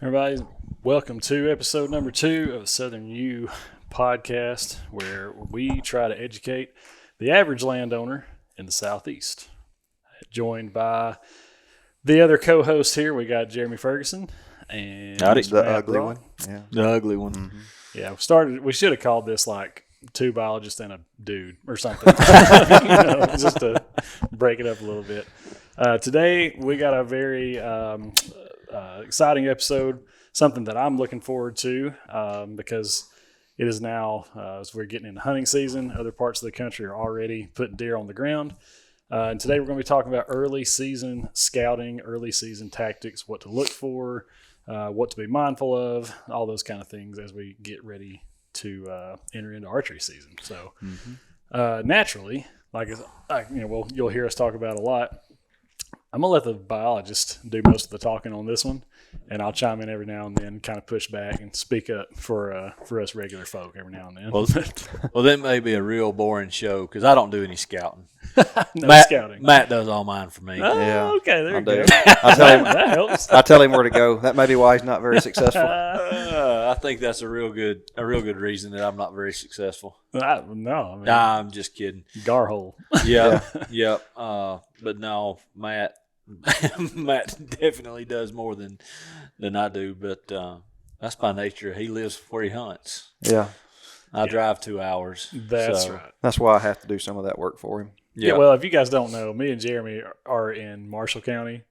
Everybody, welcome to episode number 2 of the Southern U podcast, where we try to educate the average landowner in the Southeast. Joined by the other co-hosts here, we got Jeremy Ferguson and the ugly Brock. one. Yeah, the ugly one. Mm-hmm. Yeah, we should have called this like 2 biologists and a dude or something, just to break it up a little bit. Today we got a very exciting episode, something that I'm looking forward to because it is now, as we're getting into hunting season, other parts of the country are already putting deer on the ground. And today we're going to be talking about early season scouting, early season tactics, what to look for, what to be mindful of, all those kind of things as we get ready to enter into archery season. So naturally, you'll hear us talk about a lot. I'm going to let the biologist do most of the talking on this one, and I'll chime in every now and then, kind of push back and speak up for us regular folk every now and then. Well, that may be a real boring show because I don't do any scouting. Scouting. Matt does all mine for me. Oh, Yeah, okay, there you go. I tell him That helps. I tell him where to go. That may be why he's not very successful. I think that's a real good reason that I'm not very successful. No, Nah, I'm just kidding. Garhole. Yeah. But no, Matt definitely does more than I do. But that's by nature. He lives where he hunts. Yeah, I drive 2 hours. That's right. that's why I have to do some of that work for him. Yeah, well, if you guys don't know, me and Jeremy are in Marshall County,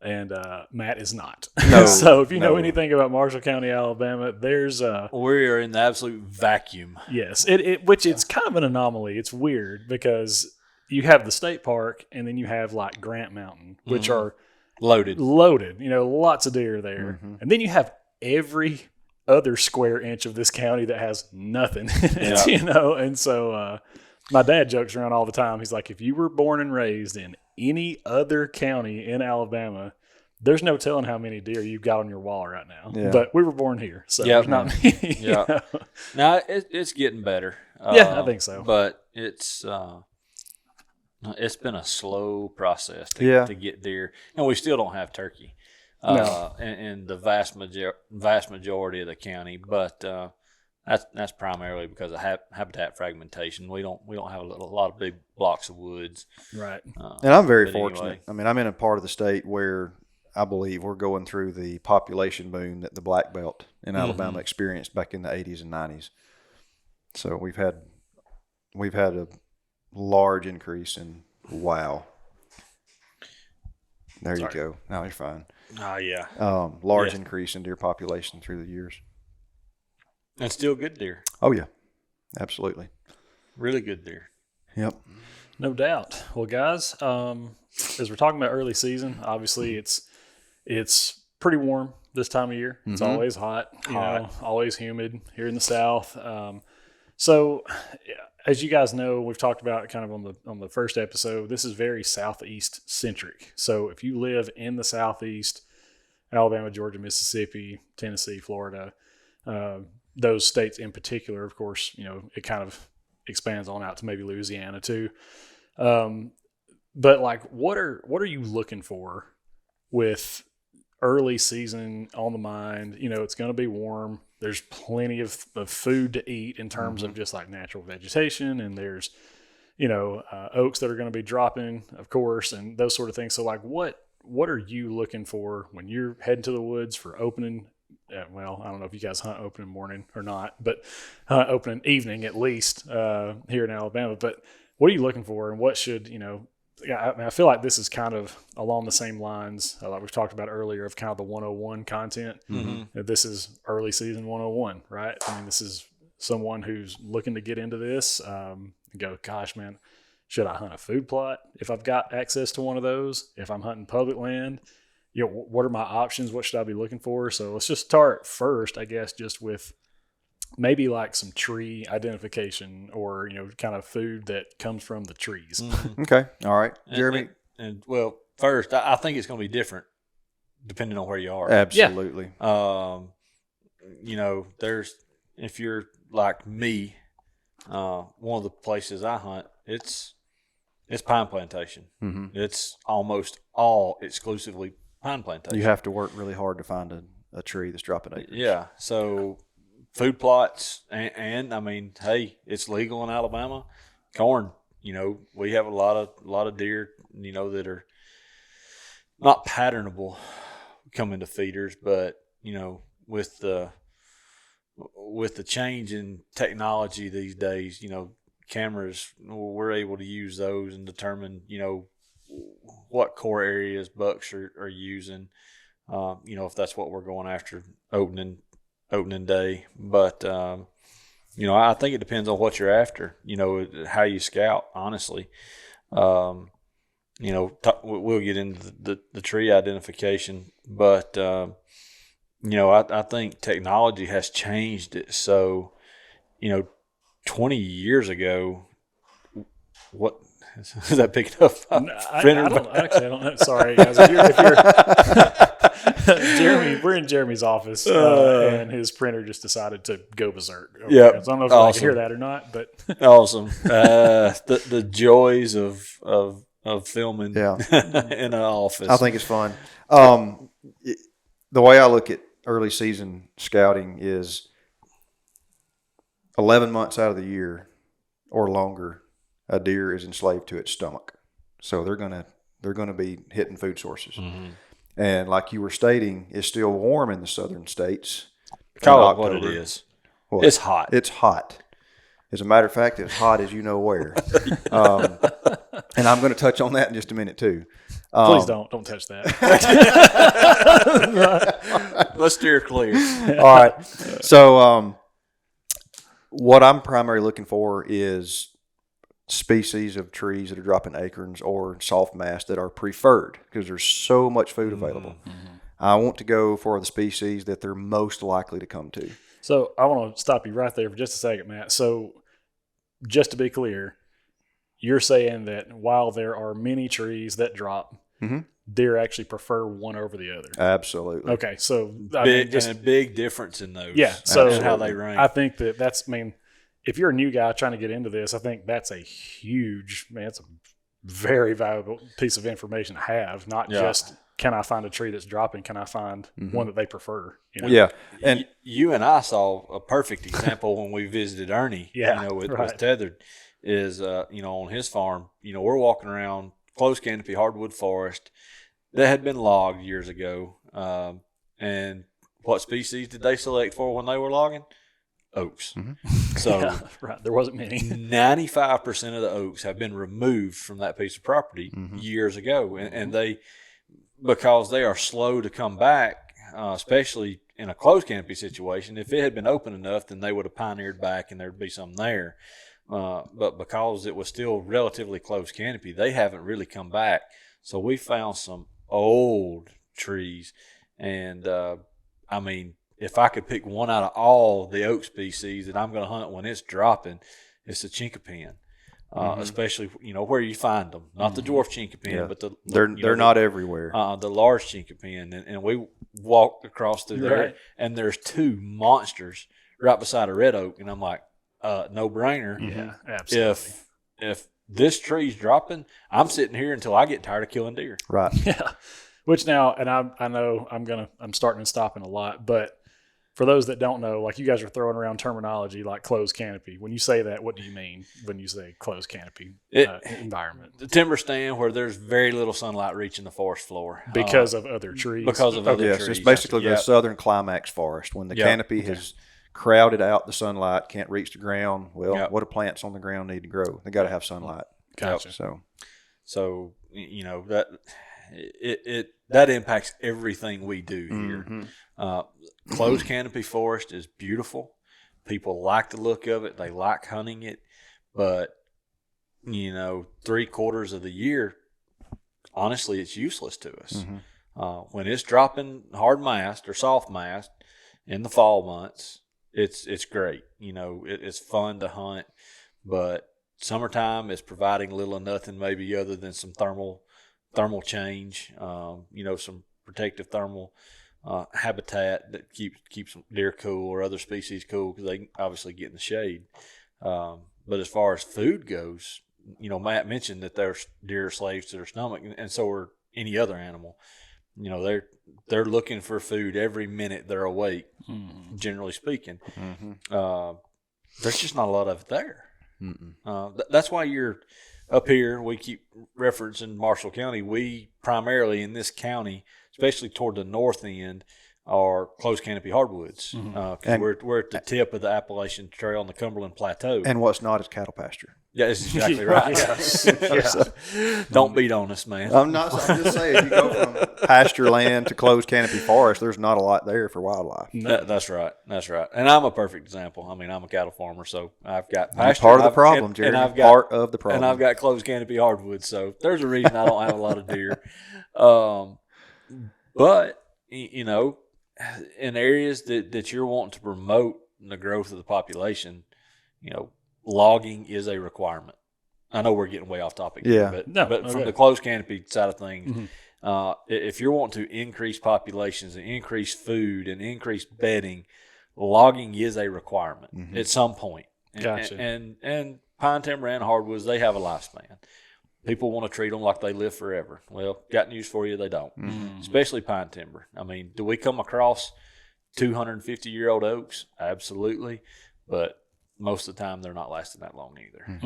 and Matt is not. No, so if you know no. anything about Marshall County, Alabama, there's We are in the absolute vacuum. yes, which it's kind of an anomaly. It's weird because you have the state park, and then you have like Grant Mountain, which are Loaded. lots of deer there, and then you have every other square inch of this county that has nothing in it, and so my dad jokes around all the time. He's like, if you were born and raised in any other county in Alabama, there's no telling how many deer you've got on your wall right now. Yeah. But we were born here, so there's not many. Yeah. Now it's getting better. I think so. But it's been a slow process to get deer, and we still don't have turkey in the vast majority of the county. But that's primarily because of habitat fragmentation. We don't have a lot of big blocks of woods. Right. And I'm very fortunate. Anyway. I mean, I'm in a part of the state where I believe we're going through the population boom that the Black Belt in Alabama experienced back in the 80s and 90s. So we've had a large increase in There Sorry. you go. Now you're fine. Oh yeah. Large increase in deer population through the years. And still good deer. Oh yeah, absolutely. Really good deer. Yep. No doubt. Well, guys, as we're talking about early season, obviously it's pretty warm this time of year. It's always hot, always humid here in the South. So, as you guys know, we've talked about it kind of on the first episode. This is very Southeast centric. So, if you live in the Southeast, Alabama, Georgia, Mississippi, Tennessee, Florida, those states in particular, of course, it kind of expands on out to maybe Louisiana too. But like, what are you looking for with early season on the mind? It's going to be warm. There's plenty of food to eat in terms of just like natural vegetation, and there's, oaks that are going to be dropping, of course, and those sort of things. So like, what are you looking for when you're heading to the woods for opening? Well, I don't know if you guys hunt opening morning or not, but opening evening at least here in Alabama. But what are you looking for, and what should, I feel like this is kind of along the same lines like we've talked about earlier of kind of the 101 content. This is early season 101, right? I mean, this is someone who's looking to get into this and go, gosh, man, should I hunt a food plot if I've got access to one of those? If I'm hunting public land, what are my options? What should I be looking for? So let's just start first, I guess, just with maybe like some tree identification or, kind of food that comes from the trees. Okay. All right. Jeremy. And well, first, I think it's going to be different depending on where you are. Absolutely. There's, if you're like me, one of the places I hunt, it's pine plantation. It's almost all exclusively pine plantation. You have to work really hard to find a tree that's dropping acres. Yeah. So food plots, and I mean, hey, it's legal in Alabama. Corn, we have a lot of deer, that are not patternable coming to feeders, but with the change in technology these days, cameras, we're able to use those and determine, what core areas bucks are using, if that's what we're going after opening day. But, I think it depends on what you're after, how you scout, honestly. We'll get into the tree identification, but, I think technology has changed it. So, 20 years ago, what is that picking up? I don't know. Sorry, guys. If you're Jeremy, we're in Jeremy's office, and his printer just decided to go berserk. Yeah, so I don't know if I can hear that or not, but awesome. The joys of filming in an office. I think it's fun. The way I look at early season scouting is 11 months out of the year or longer, a deer is enslaved to its stomach. So they're gonna be hitting food sources. Mm-hmm. And like you were stating, it's still warm in the southern states. Call it what it is. What? It's hot. It's hot. As a matter of fact, it's hot as you know where. And I'm going to touch on that in just a minute too. Please don't touch that. Let's steer clear. All right. So what I'm primarily looking for is species of trees that are dropping acorns or soft mass that are preferred because there's so much food available. Mm-hmm. I want to go for the species that they're most likely to come to. So I want to stop you right there for just a second, Matt. So just to be clear, you're saying that while there are many trees that drop, mm-hmm. deer actually prefer one over the other. Absolutely. Okay, so and a big difference in those. Yeah, so and how they rank. I think that's. I mean, if you're a new guy trying to get into this, I think that's a huge, it's a very valuable piece of information to have. Not just can I find a tree that's dropping, can I find mm-hmm. one that they prefer? Yeah, and you and I saw a perfect example when we visited Ernie. With Tethered. Is on his farm, we're walking around close canopy hardwood forest that had been logged years ago. And what species did they select for when they were logging? Oaks. Mm-hmm. So there wasn't many. 95% of the oaks have been removed from that piece of property mm-hmm. years ago, and they, because they are slow to come back, especially in a closed canopy situation. If it had been open enough, then they would have pioneered back, and there'd be something there. But because it was still relatively close canopy, they haven't really come back. So we found some old trees. And, if I could pick one out of all the oak species that I'm going to hunt when it's dropping, it's the chinkapin. Mm-hmm. Especially, where you find them. Not the dwarf chinkapin, but they're not everywhere. The large chinkapin. And we walked across through there, and there's two monsters right beside a red oak. And I'm like, no brainer. Yeah, absolutely. If this tree's dropping, I'm sitting here until I get tired of killing deer. Right. Yeah. Which now, and I know I'm starting and stopping a lot, but for those that don't know, like you guys are throwing around terminology like closed canopy. When you say that, what do you mean when you say closed canopy environment? The timber stand where there's very little sunlight reaching the forest floor. Because of other trees? Because of other trees. It's basically the southern climax forest. When the canopy has crowded out the sunlight, can't reach the ground. Well, what do plants on the ground need to grow? They got to have sunlight. Gotcha. So that impacts everything we do here. Mm-hmm. Closed canopy forest is beautiful. People like the look of it. They like hunting it, but 3/4 of the year, honestly, it's useless to us. Mm-hmm. When it's dropping hard mast or soft mast in the fall months, it's great. It's fun to hunt, but summertime is providing little or nothing, maybe other than some thermal change. Some protective thermal habitat that keeps deer cool or other species cool because they can obviously get in the shade. But as far as food goes, Matt mentioned that there's deer slaves to their stomach, and so are any other animal. they're looking for food every minute they're awake. Generally speaking, there's just not a lot of it there. That's why you're up here. We keep referencing Marshall County. We primarily in this county, especially toward the north end, are closed canopy hardwoods because we're at the tip of the Appalachian Trail and the Cumberland Plateau. And what's not is cattle pasture. Yeah, that's exactly right. Don't beat on us, man. I'm just saying, you go from pasture land to closed canopy forest, there's not a lot there for wildlife. That's right. And I'm a perfect example. I mean, I'm a cattle farmer, so I've got pasture. Part of the problem, Jerry. Part of the problem. And I've got closed canopy hardwoods, so there's a reason I don't have a lot of deer. But, in areas that you're wanting to promote the growth of the population, logging is a requirement. I know we're getting way off topic here, but from the closed canopy side of things, if you're wanting to increase populations and increase food and increase bedding, logging is a requirement at some point. Gotcha. And pine timber and hardwoods, they have a lifespan. People want to treat them like they live forever. Well, got news for you, they don't. Especially pine timber. I mean, do we come across 250-year-old oaks? Absolutely. But most of the time, they're not lasting that long either.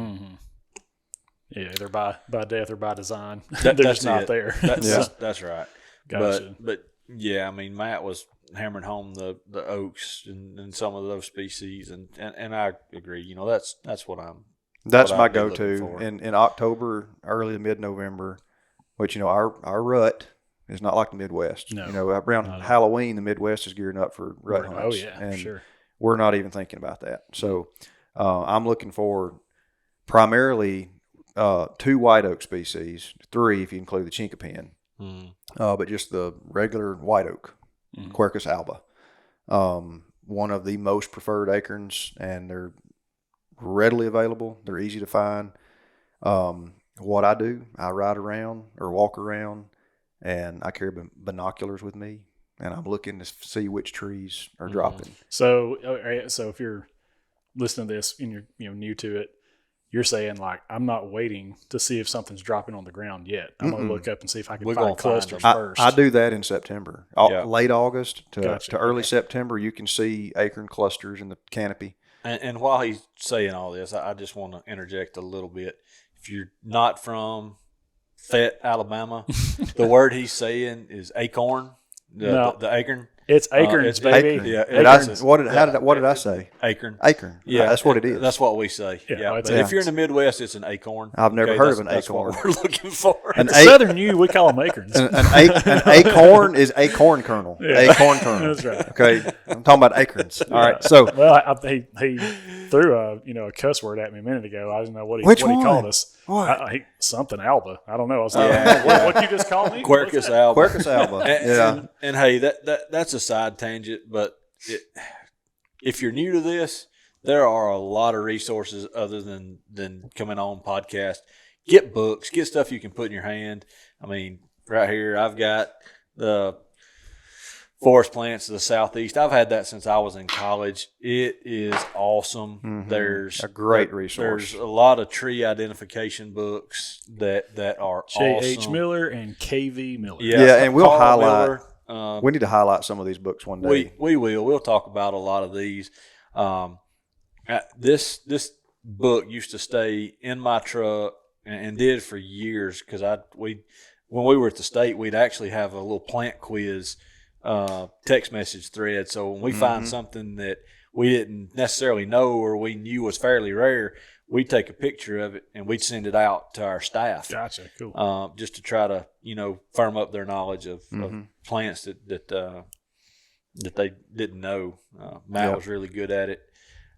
Yeah, either by death or by design. They're just not there. That's right. Gotcha. But yeah, I mean, Matt was hammering home the oaks and some of those species, and I agree. That's what I'm. That's my go-to in October, early to mid-November, which our rut is not like the Midwest. No, around Halloween, the Midwest is gearing up for rut hunts. Oh yeah, and sure. We're not even thinking about that. So I'm looking for primarily 2 white oak species, 3 if you include the chinquapin, but just the regular white oak, Quercus alba. One of the most preferred acorns, and they're readily available. They're easy to find. What I do, I ride around or walk around, and I carry binoculars with me, and I'm looking to see which trees are dropping. So if you're listening to this and you're new to it, you're saying like, I'm not waiting to see if something's dropping on the ground yet. I'm going to look up and see if I can find clusters first. I do that in September. Late August to early September, you can see acorn clusters in the canopy. And while he's saying all this, I just want to interject a little bit. If you're not from Fayette, Alabama, the word he's saying is acorn, the acorn. It's acorns, baby. Acorn. Yeah. What did I say? Acorn. Acorn. Yeah, that's what it is. That's what we say. Yeah. But if you're in the Midwest, it's an acorn. I've never heard of an That's acorn. what we're looking for. Southern you, we call them acorns. An acorn is a corn kernel. Yeah. A corn kernel. That's right. Okay, I'm talking about acorns. All right. So he threw a cuss word at me a minute ago. I didn't know what he called us. What? Something alba. I don't know. I was like, what you just called me? Quercus alba. Quercus alba. And hey, that's a side tangent, but if you're new to this, there are a lot of resources other than coming on podcast. Get books, get stuff you can put in your hand. I mean, right here, I've got the Forest Plants of the Southeast. I've had that since I was in college. It is awesome. There's a great resource. There's a lot of tree identification books that are awesome. J.H. Miller and K.V. Miller. Yeah, and we'll Carl highlight. Miller. We need to highlight some of these books one day. We will. We'll talk about a lot of these. This book used to stay in my truck and did for years because when we were at the state, we'd actually have a little plant quiz text message thread. So when we find something that we didn't necessarily know or we knew was fairly rare, we'd take a picture of it and we'd send it out to our staff. Gotcha. Cool. Just to try to, firm up their knowledge of plants that they didn't know. Matt was really good at it.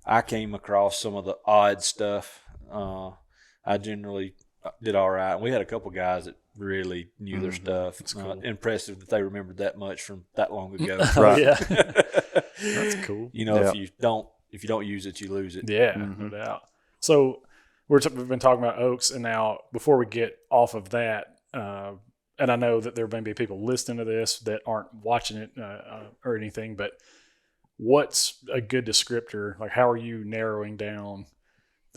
I came across some of the odd stuff. I generally did all right. We had a couple guys that really knew their stuff. It's cool. Impressive that they remembered that much from that long ago. Right. Yeah. That's cool. If you don't use it, you lose it. Yeah, no doubt. So we've been talking about oaks, and now before we get off of that, and I know that there may be people listening to this that aren't watching it or anything, but what's a good descriptor? Like, how are you narrowing down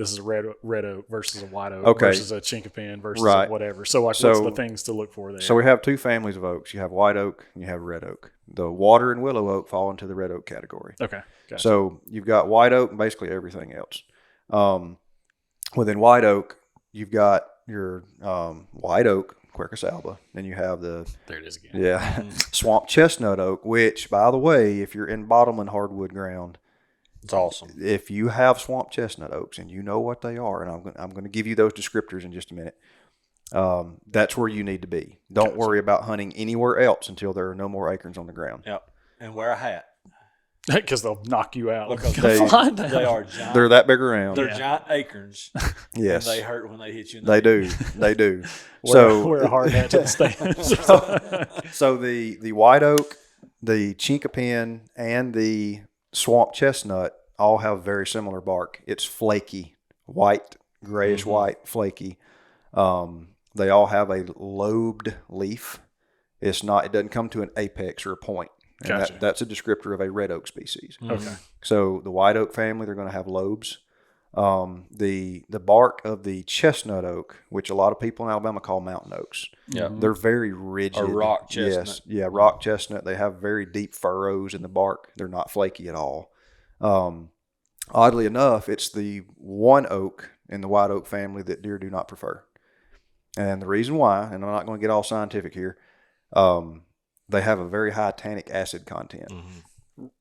this is a red oak versus a white oak Okay. versus a chinkapin versus Right. a whatever. So like, what's the things to look for there? So we have two families of oaks. You have white oak and you have red oak. The water and willow oak fall into the red oak category. Okay. Gotcha. So you've got white oak and basically everything else. Within white oak, you've got your white oak, Quercus alba, and you have the there it is again. Yeah, swamp chestnut oak. Which, by the way, if you're in bottomland hardwood ground, it's awesome. If you have swamp chestnut oaks and you know what they are, and I'm going to give you those descriptors in just a minute. That's where you need to be. Don't worry about hunting anywhere else until there are no more acorns on the ground. Yep, and wear a hat. Because they'll knock you out. Because they are giant. They're that big around. They're giant acorns. Yes. And they hurt when they hit you in They do. They do. Wear a hard hat to the stands. So the white oak, the chinkapin, and the swamp chestnut all have very similar bark. It's flaky, white, grayish white, flaky. They all have a lobed leaf. It doesn't come to an apex or a point. And Gotcha. that's a descriptor of a red oak species. Okay. So the white oak family, they're going to have lobes. The bark of the chestnut oak, which a lot of people in Alabama call mountain oaks, they're very rigid. Or rock chestnut. Yes, yeah, rock chestnut. They have very deep furrows in the bark. They're not flaky at all. Oddly enough, it's the one oak in the white oak family that deer do not prefer. And the reason why, and I'm not going to get all scientific here, they have a very high tannic acid content.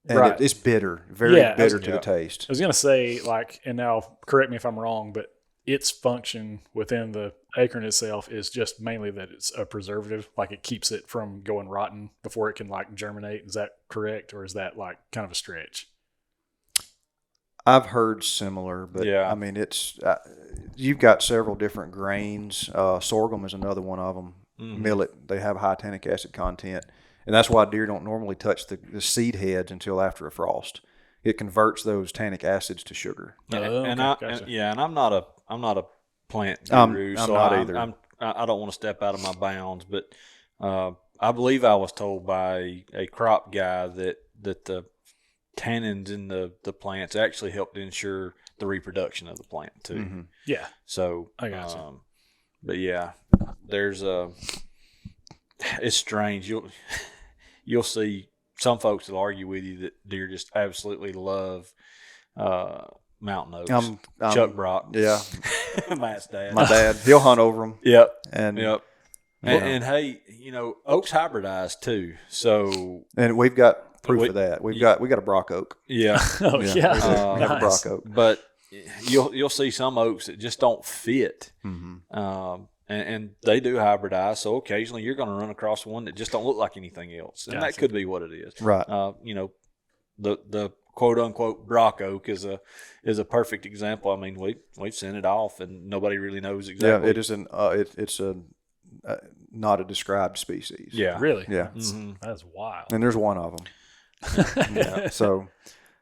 And it's bitter, very bitter to the taste. I was going to say, like, and now correct me if I'm wrong, but its function within the acorn itself is just mainly that it's a preservative. Like, it keeps it from going rotten before it can, like, germinate. Is that correct? Or is that, like, kind of a stretch? I've heard similar, but I mean, it's you've got several different grains. Sorghum is another one of them. Millet, they have high tannic acid content. And that's why deer don't normally touch the seed heads until after a frost. It converts those tannic acids to sugar. And I'm not a plant guru, I'm so not either. I don't want to step out of my bounds, but I believe I was told by a crop guy that the tannins in the plants actually help to ensure the reproduction of the plant too. Yeah. So I got you. But yeah, there's it's strange. You'll see some folks will argue with you that deer just absolutely love mountain oaks. Chuck Brock, yeah, Matt's dad. My dad, he'll hunt over them. Yep, and and hey, oaks hybridize too. So and we've got proof of that. We got a Brock oak. Yeah. Oh yeah. We have a Brock oak, but you'll see some oaks that just don't fit. And they do hybridize, so occasionally you're going to run across one that just don't look like anything else, and that could be what it is. Right. The quote unquote Brock oak is a perfect example. I mean, we've sent it off, and nobody really knows exactly. Yeah, it is it's not a described species. Yeah. Really? Yeah. That's wild. And there's one of them. Yeah. So,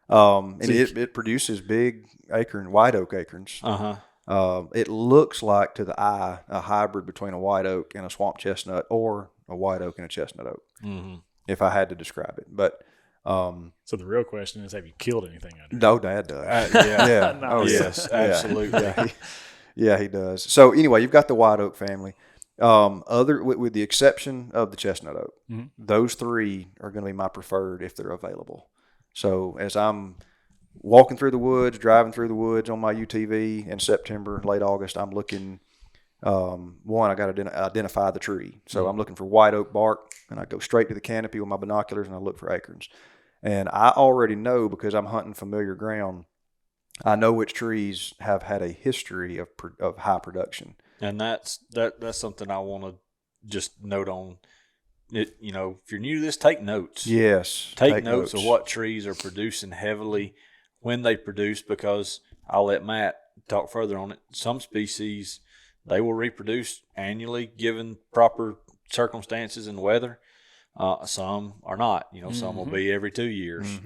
and it produces big white oak acorns. It looks like to the eye a hybrid between a white oak and a swamp chestnut, or a white oak and a chestnut oak, if I had to describe it. But so the real question is, have you killed anything under it? No, Dad does. Yeah. Nice. Oh yes, absolutely. Yeah, he does. So anyway, you've got the white oak family. With the exception of the chestnut oak, those three are going to be my preferred if they're available. So as I'm walking through the woods, driving through the woods on my UTV in September, late August, I'm looking, I got to identify the tree. So I'm looking for white oak bark, and I go straight to the canopy with my binoculars, and I look for acorns. And I already know, because I'm hunting familiar ground, I know which trees have had a history of high production. And that's something I want to just note on. If you're new to this, take notes. Yes. Take notes of what trees are producing heavily, when they produce, because I'll let Matt talk further on it. Some species, they will reproduce annually given proper circumstances and weather. Some are not. Some will be every 2 years.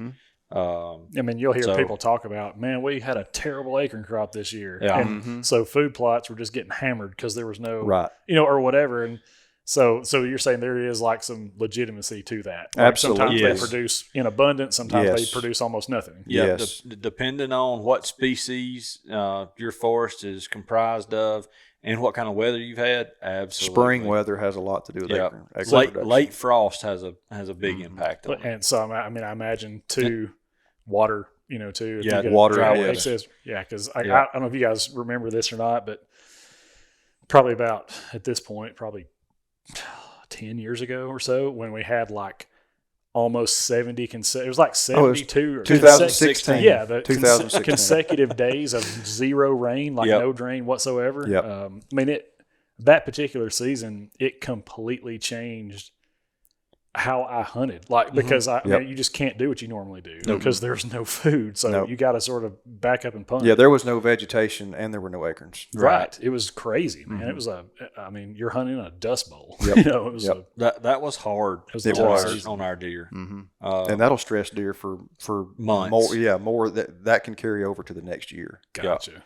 I mean, you'll hear people talk about, man, we had a terrible acorn crop this year. Yeah. And so food plots were just getting hammered because there was no, right. or whatever. And So you're saying there is like some legitimacy to that. Like Absolutely. Sometimes they produce in abundance. Sometimes they Yes. produce almost nothing. Yeah, Yes. depending on what species your forest is comprised of and what kind of weather you've had, absolutely. Spring weather has a lot to do with Yeah. acre production. Late frost has a big impact on it. And so I mean, I imagine too, water. Too. If Yeah, you get water, dry yes. excess. Yeah, because I Yeah. don't know if you guys remember this or not, but probably about at this point, probably 10 years ago or so, when we had like almost 70 it was like 72 or 2016. Yeah, the 2016. consecutive days of zero rain, like Yep. no rain whatsoever. Yep. I mean, that particular season, it completely changed how I hunted, like because I mean, you just can't do what you normally do because there's no food, so you got to sort of back up and punt. Yeah, there was no vegetation and there were no acorns. Right. It was crazy, man. It was I mean, you're hunting in a dust bowl. Yep. It was Yep. That was hard It was. on our deer. And that'll stress deer for Months. more that can carry over to the next year. Gotcha.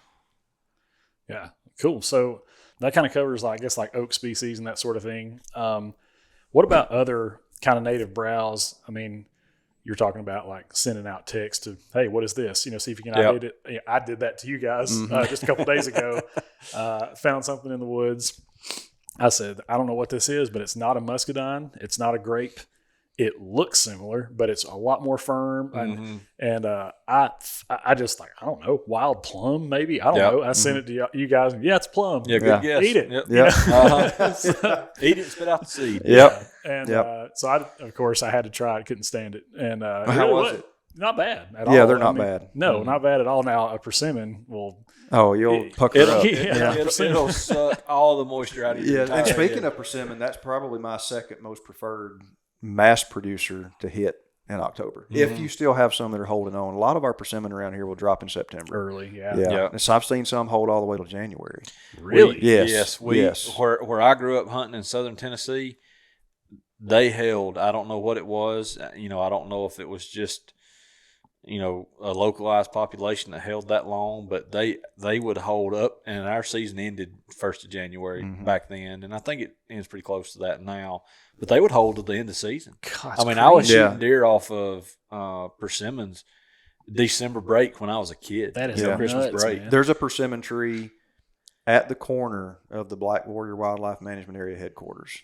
Yeah, cool. So that kind of covers, I guess, like oak species and that sort of thing. What about other kind of native browse? I mean, you're talking about like sending out text to, hey, what is this? See if you can ID it. Yeah, I did that to you guys just a couple days ago. Found something in the woods. I said, I don't know what this is, but it's not a muscadine. It's not a grape. It looks similar, but it's a lot more firm. And I just like, I don't know, wild plum maybe. I don't know. I sent it to you guys. And, yeah, it's plum. Yeah, good guess. Eat it. Yep. Eat it, spit out the seed. Yep. And so of course I had to try it. Couldn't stand it. And How was it? Not bad at all. Yeah, they're not bad. No, not bad at all. Now a persimmon will. Oh, you'll pucker up. It'll suck all the moisture out of your Yeah, and speaking of persimmon, that's probably my second most preferred mass producer to hit in October. If you still have some that are holding on, a lot of our persimmon around here will drop in September. Early, yeah. And so I've seen some hold all the way till January. Really? Yes. Where I grew up hunting in southern Tennessee, they held. I don't know what it was. I don't know if it was just a localized population that held that long, but they would hold up, and our season ended 1st of January back then, and I think it ends pretty close to that now. But they would hold to the end of the season. God, I was shooting deer off of persimmons December break when I was a kid. That is Christmas nuts, break. man. There's a persimmon tree at the corner of the Black Warrior Wildlife Management Area headquarters,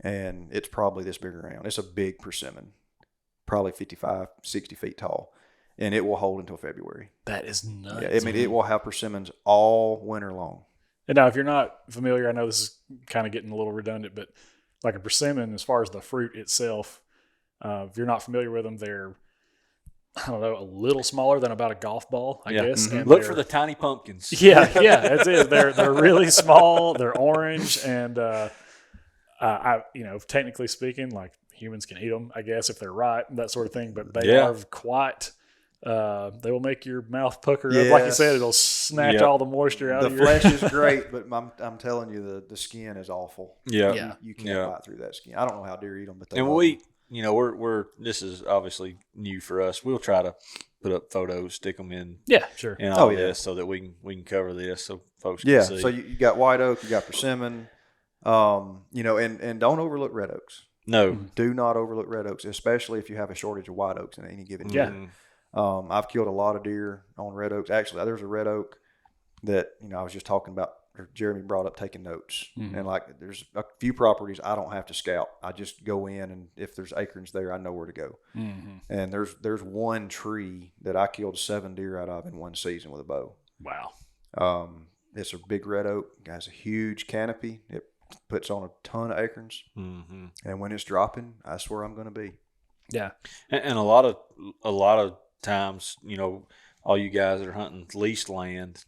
and it's probably this big around. It's a big persimmon, probably 55, 60 feet tall, and it will hold until February. That is nuts. Yeah, I mean, it will have persimmons all winter long. And now, if you're not familiar, I know this is kind of getting a little redundant, but like a persimmon, as far as the fruit itself, if you're not familiar with them, they're, I don't know, a little smaller than about a golf ball, I guess. And Look for the tiny pumpkins. Yeah, that's it. They're really small. They're orange, and technically speaking, like humans can eat them, I guess, if they're right, that sort of thing. But they are quite. They will make your mouth pucker up, like you said. It'll snatch all the moisture out of your. The flesh is great, but I'm telling you, the skin is awful. Yeah, you can't bite through that skin. I don't know how deer eat them, but they and love them. we're this is obviously new for us. We'll try to put up photos, stick them in. Yeah, sure. And all this so that we can cover this so folks can see. So you got white oak, you got persimmon, and don't overlook red oaks. No, Do not overlook red oaks, especially if you have a shortage of white oaks in any given year. Yeah. I've killed a lot of deer on red oaks. Actually, there's a red oak that I was just talking about. Or Jeremy brought up taking notes, and like there's a few properties I don't have to scout. I just go in, and if there's acorns there, I know where to go. And there's one tree that I killed 7 deer out of in one season with a bow. Wow. It's a big red oak. It has a huge canopy. It puts on a ton of acorns, and when it's dropping, that's where I'm going to be. Yeah, and a lot of times, all you guys that are hunting leased land,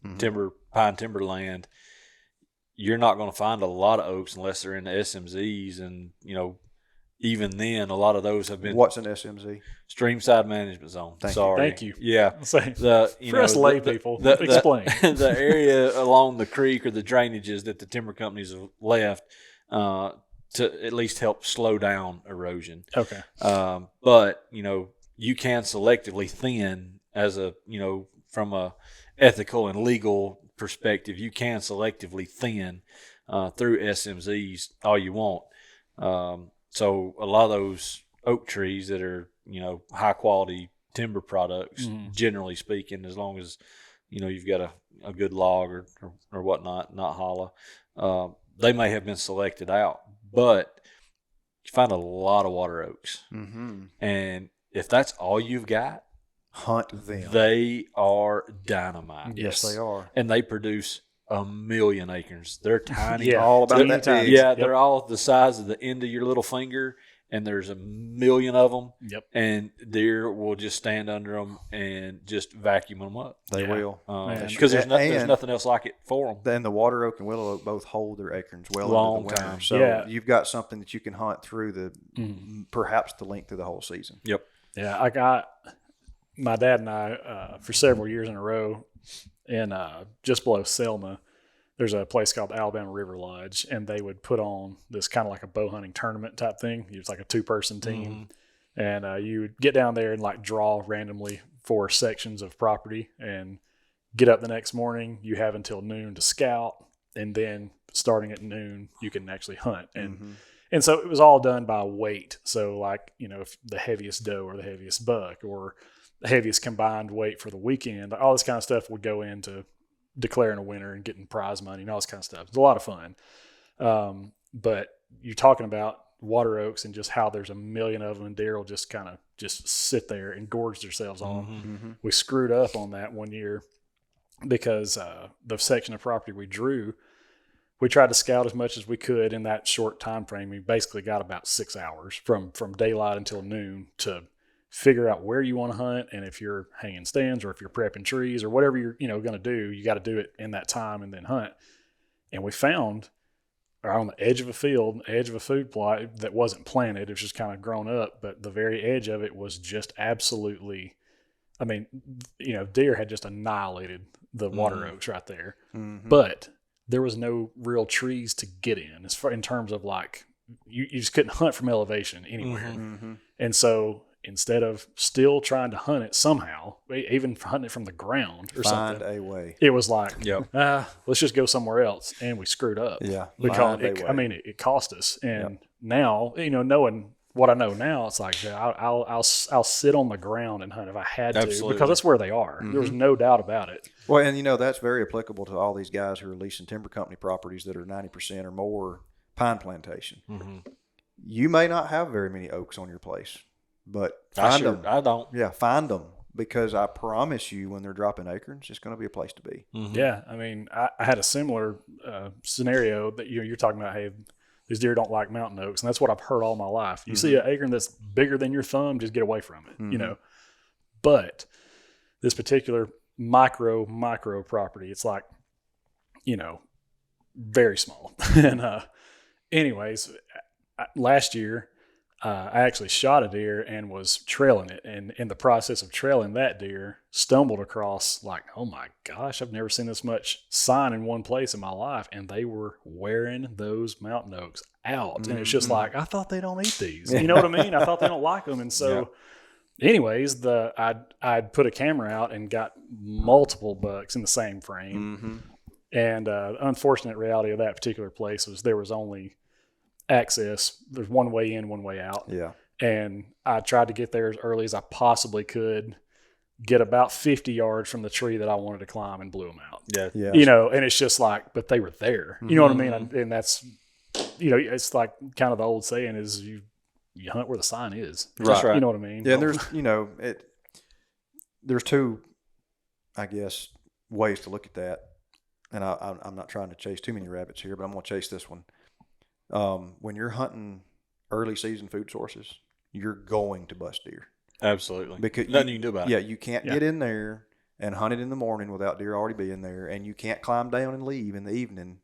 pine timber land, you're not going to find a lot of oaks unless they're in the SMZs, and even then, a lot of those have been. What's an SMZ? Streamside Management Zone. Thank you. Yeah. For us lay people, explain. The area along the creek or the drainages that the timber companies have left to at least help slow down erosion. Okay. But, you can selectively thin as from a ethical and legal perspective, you can selectively thin through SMZs all you want. So a lot of those oak trees that are, high quality timber products, generally speaking, as long as, you've got a good log or whatnot, not hollow, they may have been selected out. But you find a lot of water oaks. Mm-hmm. And if that's all you've got, hunt them. They are dynamite. Yes, they are. And they produce 1 million acorns. They're tiny. All about that big. Yeah, they're all the size of the end of your little finger, and there's 1 million of them. Yep. And deer will just stand under them and just vacuum them up. They will. Because there's nothing else like it for them. Then the water oak and willow oak both hold their acorns well long into the winter. time. So you've got something that you can hunt through perhaps the length of the whole season. Yep. Yeah, I got my dad and I for several years in a row in just below Selma. There's a place called the Alabama River Lodge, and they would put on this kind of like a bow hunting tournament type thing. It was like a 2-person team, and you would get down there and like draw randomly 4 sections of property and get up the next morning. You have until noon to scout, and then starting at noon, you can actually hunt. And so it was all done by weight. So like, if the heaviest doe or the heaviest buck or the heaviest combined weight for the weekend, all this kind of stuff would go into declaring a winner and getting prize money and all this kind of stuff. It's a lot of fun. But you're talking about water oaks and just how there's 1 million of them, and deer will just kind of just sit there and gorge themselves on them. We screwed up on that one year because the section of property we drew, we tried to scout as much as we could in that short time frame. We basically got about 6 hours from daylight until noon to figure out where you want to hunt, and if you're hanging stands or if you're prepping trees or whatever you're going to do, you got to do it in that time and then hunt. And we found on the edge of a field, edge of a food plot that wasn't planted, it was just kind of grown up, but the very edge of it was just absolutely, deer had just annihilated the water oaks right there. But there was no real trees to get in in terms of like you just couldn't hunt from elevation anywhere. And so instead of still trying to hunt it somehow, even hunting it from the ground or something, find a way. It was like, let's just go somewhere else, and we screwed up. Yeah, because it cost us. And now, knowing what I know now, it's like I'll sit on the ground and hunt if I had to, because that's where they are. There's no doubt about it. Well, and that's very applicable to all these guys who are leasing timber company properties that are 90% or more pine plantation. You may not have very many oaks on your place, but find them. I don't. Yeah, find them, because I promise you, when they're dropping acorns, it's going to be a place to be. Yeah, I had a similar scenario that you're talking about. Hey, these deer don't like mountain oaks, and that's what I've heard all my life. You see an acorn that's bigger than your thumb, just get away from it. But this particular micro property, it's like, very small. And anyways, last year, I actually shot a deer and was trailing it. And in the process of trailing that deer, stumbled across like, oh my gosh, I've never seen this much sign in one place in my life. And they were wearing those mountain oaks out. And it's just like, I thought they don't eat these. You know what I mean? I thought they don't like them. And so anyways, I'd put a camera out and got multiple bucks in the same frame. And the unfortunate reality of that particular place was there was only access. There's one way in, one way out. Yeah. And I tried to get there as early as I possibly could, get about 50 yards from the tree that I wanted to climb, and blew them out. Yeah. And it's just like, but they were there. You know what I mean? And that's, it's like kind of the old saying is you hunt where the sign is. That's right. You know what I mean? Yeah. And there's two, I guess, ways to look at that. And I'm not trying to chase too many rabbits here, but I'm going to chase this one. When you're hunting early season food sources, you're going to bust deer. Absolutely. Because nothing you can do about it. Yeah, you can't get in there and hunt it in the morning without deer already being there, and you can't climb down and leave in the evening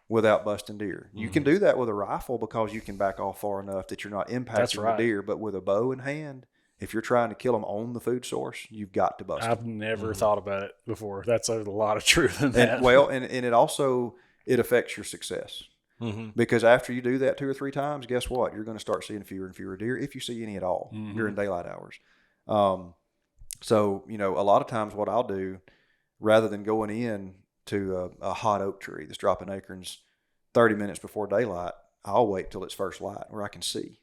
without busting deer. You can do that with a rifle because you can back off far enough that you're not impacting the deer, but with a bow in hand, if you're trying to kill them on the food source, you've got to bust them. I've never thought about it before. That's a lot of truth in that. And it also, it affects your success. Because after you do that 2 or 3 times, guess what? You're going to start seeing fewer and fewer deer, if you see any at all, during daylight hours. So, a lot of times what I'll do, rather than going in to a hot oak tree that's dropping acorns, 30 minutes before daylight, I'll wait till it's first light where I can see.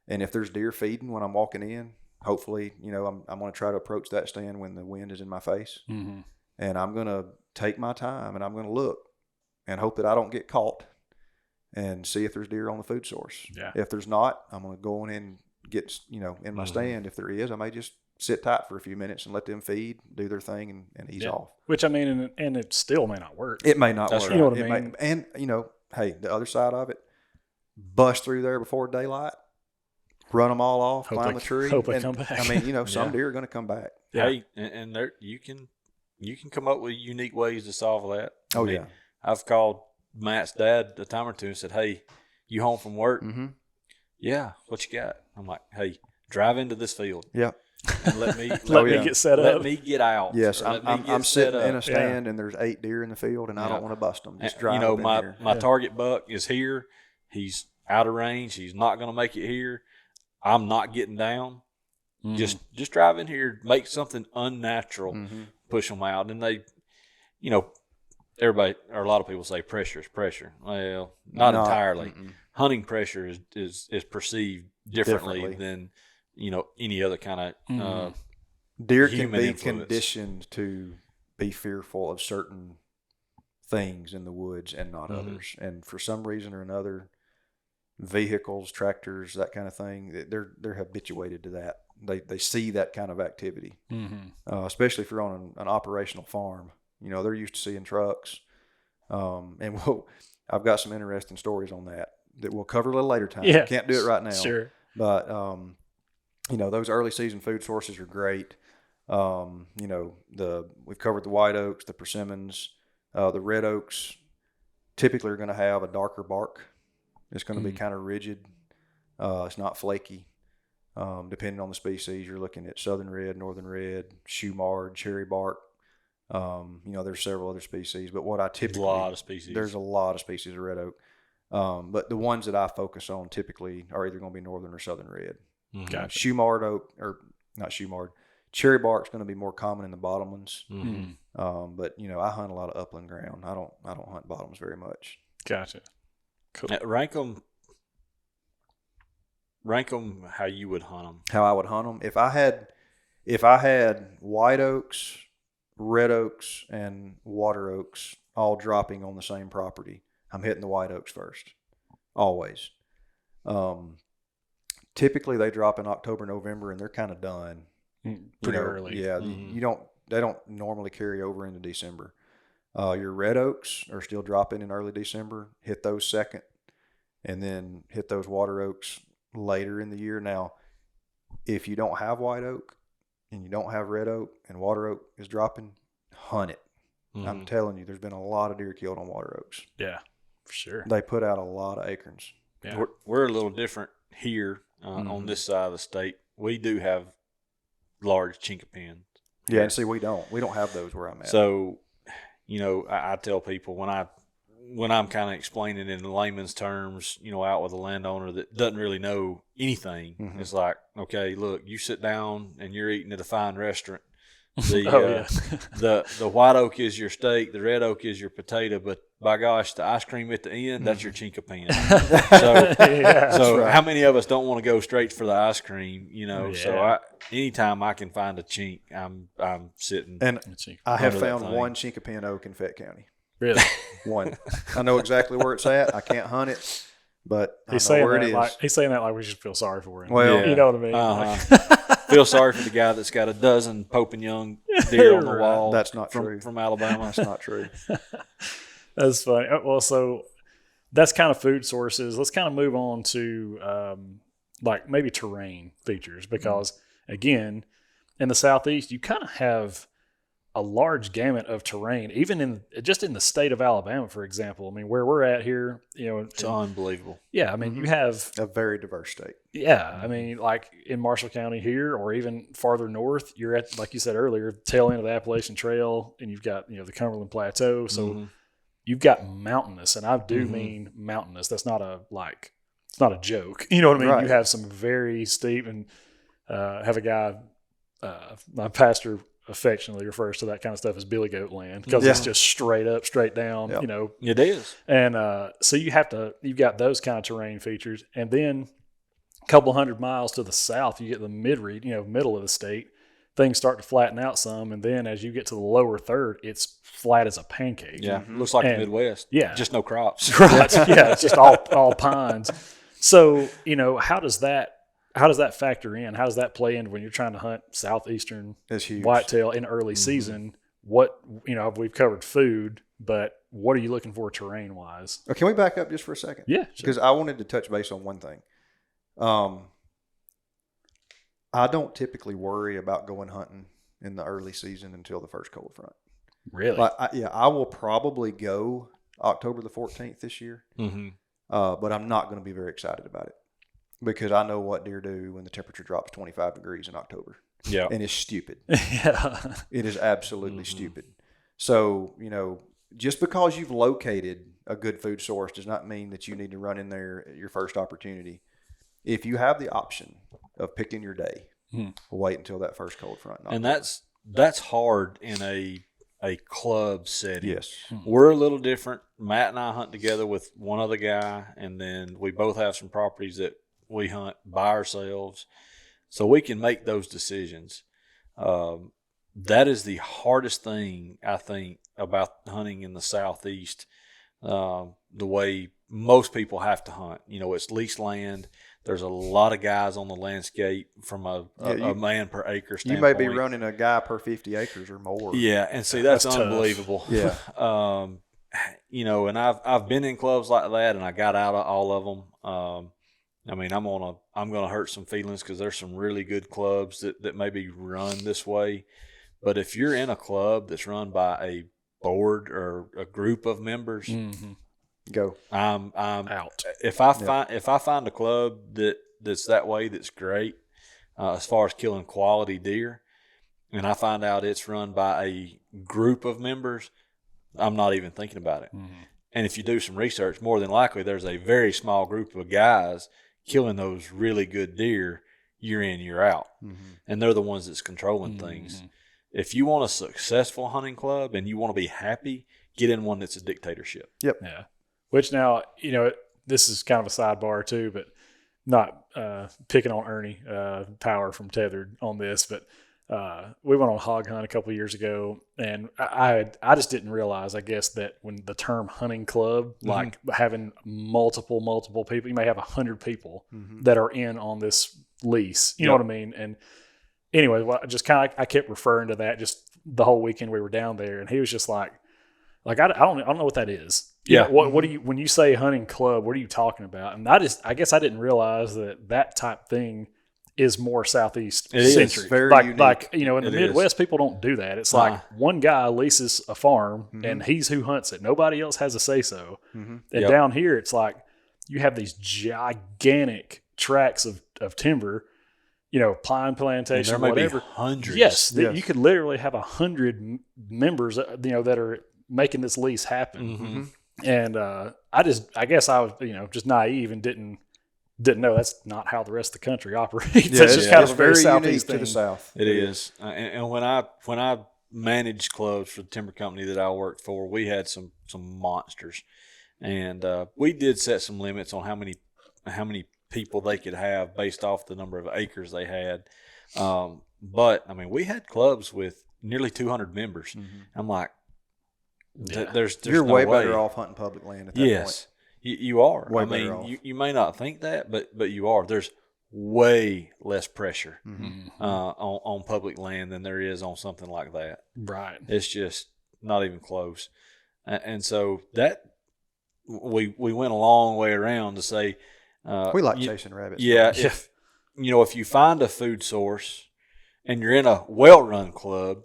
And if there's deer feeding when I'm walking in, hopefully, I'm going to try to approach that stand when the wind is in my face. Mm-hmm. And I'm going to take my time and I'm going to look and hope that I don't get caught and see if there's deer on the food source. Yeah. If there's not, I'm going to go in and get, in my stand. If there is, I may just sit tight for a few minutes and let them feed, do their thing, and ease off. Which, I mean, and it still may not work. It may not work. Right. You know what I mean? And, hey, the other side of it, bust through there before daylight, run them all off, climb the tree. Hope they come back. I mean, some deer are going to come back. Yeah. Hey, and there you can come up with unique ways to solve that. I mean, I've called Matt's dad a time or two and said, "Hey, you home from work?" Mm-hmm. Yeah. What you got? I'm like, "Hey, drive into this field." Yeah. And let me get set up. Let me get out. Yes, I'm sitting in a stand and there's 8 deer in the field and I don't want to bust them. Just drive up in here. My target buck is here. He's out of range. He's not going to make it here. I'm not getting down. Just drive in here, make something unnatural, push them out. And they, everybody or a lot of people say pressure is pressure. Well, not entirely. Hunting pressure is perceived differently than any other kind of deer can be influence. Conditioned to be fearful of certain things in the woods and not others. And for some reason or another, vehicles, tractors, that kind of thing, they're habituated to that. They see that kind of activity, especially if you're on an operational farm. They're used to seeing trucks. And I've got some interesting stories on that we'll cover a little later time. Yeah. Can't do it right now. Sure. But, those early season food sources are great. We've covered the white oaks, the persimmons, the red oaks typically are going to have a darker bark. It's going to be kind of rigid. It's not flaky. Depending on the species, you're looking at southern red, northern red, shoe marred, cherry bark. There's several other species, but what I typically there's a lot of species of red oak. But the ones that I focus on typically are either going to be northern or southern red. Gotcha. Shoe marred oak, or not shoe marred, cherry bark is going to be more common in the bottomlands. But I hunt a lot of upland ground. I don't hunt bottoms very much. Gotcha. Cool. Rank them how you would hunt them. How I would hunt them. If I had white oaks, red oaks, and water oaks all dropping on the same property, I'm hitting the white oaks first. Always. Typically they drop in October, November, and they're kind of done. Pretty early. Yeah. They don't normally carry over into December. Your red oaks are still dropping in early December. Hit those second, and then hit those water oaks later in the year. Now, if you don't have white oak and you don't have red oak and water oak is dropping, hunt it. I'm telling you, there's been a lot of deer killed on water oaks. Yeah, for sure. They put out a lot of acorns. Yeah. We're a little different here on this side of the state. We do have large chinkapins. Yeah, and see, we don't have those where I'm at. So, I tell people when I'm kind of explaining in layman's terms, out with a landowner that doesn't really know anything, it's like, okay, look, you sit down and you're eating at a fine restaurant. The white oak is your steak, the red oak is your potato, but by gosh, the ice cream at the end, that's your chinkapan. So right. How many of us don't want to go straight for the ice cream? So anytime I can find a chink, I'm sitting. And I have found one chinkapan oak in Fayette County. Really? One. I know exactly where it's at. I can't hunt it, but I know where it is. He's saying that like we should feel sorry for him. Well, you know what I mean? Feel sorry for the guy that's got a dozen Pope and Young deer on the wall. That's not true. From Alabama. That's not true. That's funny. Well, so that's kind of food sources. Let's kind of move on to like maybe terrain features, because again, in the Southeast, you kind of have a large gamut of terrain, even in the state of Alabama, for example. I mean, where we're at here, it's unbelievable. Yeah. I mean, you have a very diverse state. Yeah. I mean, like in Marshall County here, or even farther north, you're at, like you said earlier, tail end of the Appalachian Trail, and you've got, the Cumberland Plateau. So you've got mountainous, and I do mean mountainous. That's not it's not a joke. You know what I mean? Right. You have some very steep, and have a guy, my pastor affectionately refers to that kind of stuff as Billy Goat land because it's just straight up, straight down, Yep. you know. It is. And so you've got those kind of terrain features. And then a couple hundred miles to the south, you get the middle of the state. Things start to flatten out some. And then as you get to the lower third, it's flat as a pancake. Yeah. Looks like the Midwest. Yeah. Just no crops. Right. Yeah. It's just all pines. So, you know, how does that factor in? How does that play in when you're trying to hunt southeastern whitetail in early season? What, you know, we've covered food, but what are you looking for terrain wise? Oh, can we back up just for a second? Yeah, sure. Because I wanted to touch base on one thing. I don't typically worry about going hunting in the early season until the first cold front. Really? I will probably go October the 14th this year, but I'm not going to be very excited about it because I know what deer do when the temperature drops 25 degrees in October. Yeah. And it's stupid. Yeah. It is absolutely stupid. So, you know, just because you've located a good food source does not mean that you need to run in there at your first opportunity. If you have the option of picking your day, wait until that first cold front. And that's hard in a club setting. Yes. We're a little different. Matt and I hunt together with one other guy, and then we both have some properties that we hunt by ourselves. So we can make those decisions. That is the hardest thing, I think, about hunting in the Southeast, the way most people have to hunt. You know, it's leased land. There's a lot of guys on the landscape from a man per acre standpoint. You may be running a guy per 50 acres or more. Yeah, and see, that's unbelievable. Yeah. You know, and I've been in clubs like that, and I got out of all of them. I mean, I'm gonna hurt some feelings because there's some really good clubs that maybe run this way. But if you're in a club that's run by a board or a group of members, go. I'm out. If I find a club that's that way, that's great as far as killing quality deer, and I find out it's run by a group of members, I'm not even thinking about it. And if you do some research, more than likely there's a very small group of guys killing those really good deer year in, year out. And they're the ones that's controlling things. If you want a successful hunting club and you want to be happy, get in one that's a dictatorship. Yep. Yeah. Which now, you know, this is kind of a sidebar too, but not picking on Ernie Power from Tethered on this, but we went on a hog hunt a couple of years ago, and I just didn't realize, I guess, that when the term hunting club, like having multiple people, you may have 100 people that are in on this lease. You know what I mean? And anyway, just kind of, I kept referring to that just the whole weekend we were down there, and he was just like I don't know what that is. You know, what do you, when you say hunting club, what are you talking about? And I guess I didn't realize that type thing is more Southeast centric. Very unique. Like, you know, in the Midwest, people don't do that. It's like one guy leases a farm and he's who hunts it. Nobody else has a say so. And down here, it's like you have these gigantic tracts of timber, you know, pine plantation, and there may whatever. Be hundreds. Yes, you could literally have 100 members, you know, that are making this lease happen. And I guess I was, you know, just naive and didn't know that's not how the rest of the country operates. Yeah, it's just kind of a very unique Southeast to thing. the South. It is. And when I managed clubs for the timber company that I worked for, we had some monsters, and we did set some limits on how many people they could have based off the number of acres they had. But I mean, we had clubs with nearly 200 members. I'm like, there's You're no way way. better off hunting public land at that point. Yes, you are. Way I better mean, off. you may not think that, but you are. There's way less pressure on public land than there is on something like that. Right. It's just not even close. And so that we went a long way around to say We like chasing rabbits. yeah, if you find a food source and you're in a well-run club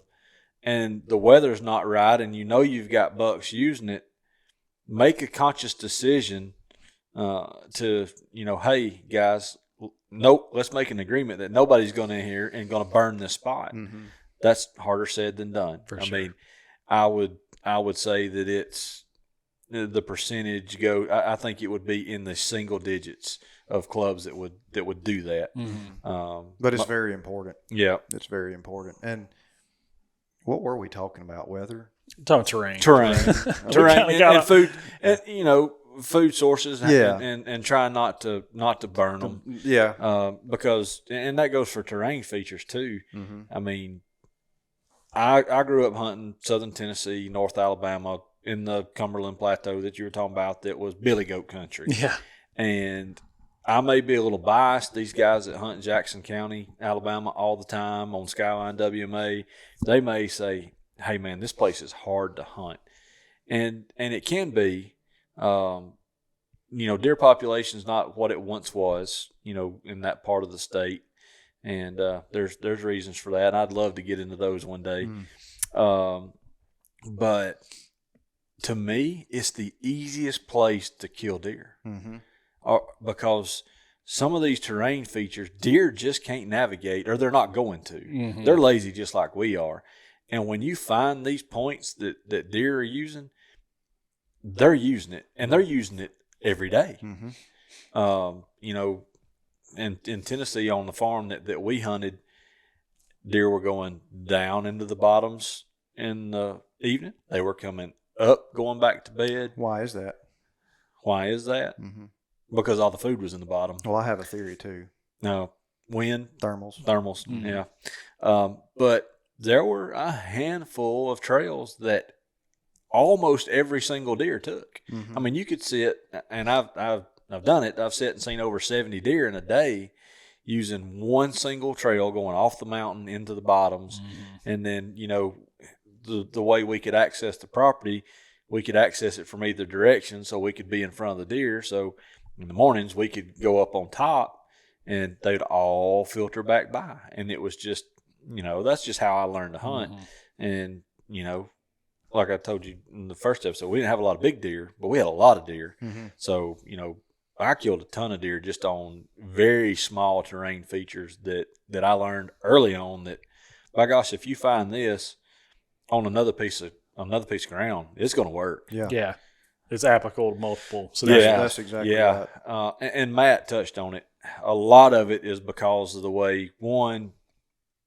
and the weather's not right and you know you've got bucks using it, make a conscious decision to, hey, guys, nope, let's make an agreement that nobody's going in here and going to burn this spot. That's harder said than done. For sure. I mean, I would say that it's the percentage I think it would be in the single digits of clubs that would do that. But it's very important. Yeah. It's very important. And What were we talking about? Weather? Talking terrain. Terrain, and food, and food sources, Yeah. and trying not to burn them. Yeah. Because that goes for terrain features too. Mm-hmm. I mean, I grew up hunting southern Tennessee, North Alabama, in the Cumberland Plateau that you were talking about. That was billy goat country. Yeah. And I may be a little biased. These guys that hunt Jackson County, Alabama, all the time on Skyline WMA, they may say, "Hey, man, this place is hard to hunt," and it can be. Deer population is not what it once was. In that part of the state, and there's reasons for that. I'd love to get into those one day, but to me, it's the easiest place to kill deer. Mm-hmm. Because some of these terrain features, deer just can't navigate, or they're not going to. Mm-hmm. They're lazy just like we are. And when you find these points that deer are using, they're using it, and they're using it every day. Mm-hmm. In Tennessee on the farm that we hunted, deer were going down into the bottoms in the evening. They were coming up, going back to bed. Why is that? Why is that? Mm-hmm. Because all the food was in the bottom. Well, I have a theory too. No, wind, Thermals. mm-hmm. Mm-hmm. But there were a handful of trails that almost every single deer took. Mm-hmm. I mean, you could sit, and I've done it. I've sat and seen over 70 deer in a day using one single trail going off the mountain into the bottoms, and then the way we could access the property, we could access it from either direction, so we could be in front of the deer. So in the mornings, we could go up on top, and they'd all filter back by. And it was just, that's just how I learned to hunt. Mm-hmm. And, like I told you in the first episode, we didn't have a lot of big deer, but we had a lot of deer. Mm-hmm. So, I killed a ton of deer just on very small terrain features that I learned early on that, by gosh, if you find this on another piece of ground, it's going to work. Yeah. Yeah. It's applicable to multiple. So That's exactly right. And Matt touched on it. A lot of it is because of the way, one,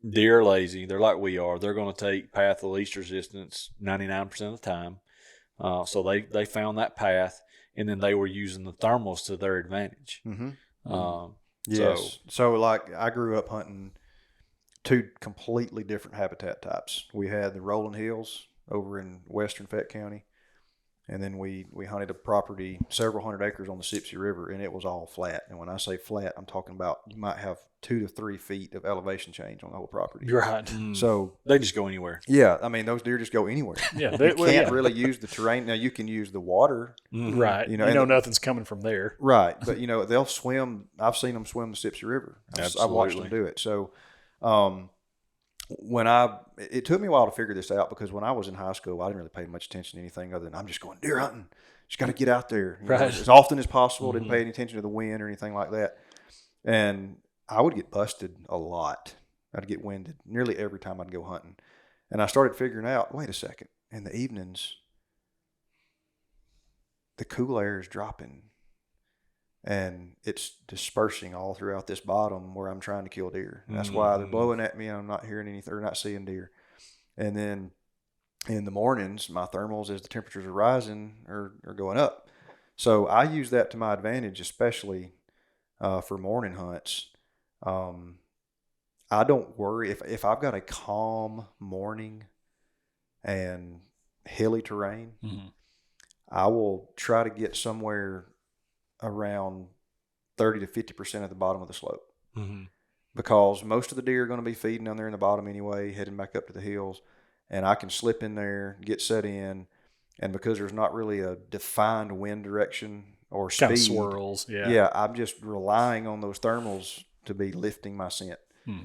deer are lazy. They're like we are. They're going to take path of least resistance 99% of the time. So they found that path, and then they were using the thermals to their advantage. Mm-hmm. Yes. So like I grew up hunting two completely different habitat types. We had the rolling hills over in western Fayette County, and then we hunted a property several hundred acres on the Sipsey River, and it was all flat. And when I say flat, I'm talking about you might have 2 to 3 feet of elevation change on the whole property. You're right. So they just go anywhere. Yeah, I mean those deer just go anywhere. Yeah, you can't really use the terrain. Now you can use the water, right? Nothing's coming from there, right? But they'll swim. I've seen them swim the Sipsey River. I've watched them do it. So, it took me a while to figure this out, because when I was in high school, I didn't really pay much attention to anything other than I'm just going deer hunting. Just got to get out there as often as possible. Didn't pay any attention to the wind or anything like that. And I would get busted a lot. I'd get winded nearly every time I'd go hunting. And I started figuring out, wait a second, in the evenings, the cool air is dropping. And it's dispersing all throughout this bottom where I'm trying to kill deer. And that's why they're blowing at me and I'm not hearing anything or not seeing deer. And then in the mornings, my thermals, as the temperatures are rising, are going up. So I use that to my advantage, especially for morning hunts. I don't worry if I've got a calm morning and hilly terrain, I will try to get somewhere around 30 to 50% of the bottom of the slope, because most of the deer are going to be feeding down there in the bottom anyway, heading back up to the hills, and I can slip in there, get set in, and because there's not really a defined wind direction or speed, kind of swirls. Yeah, I'm just relying on those thermals to be lifting my scent,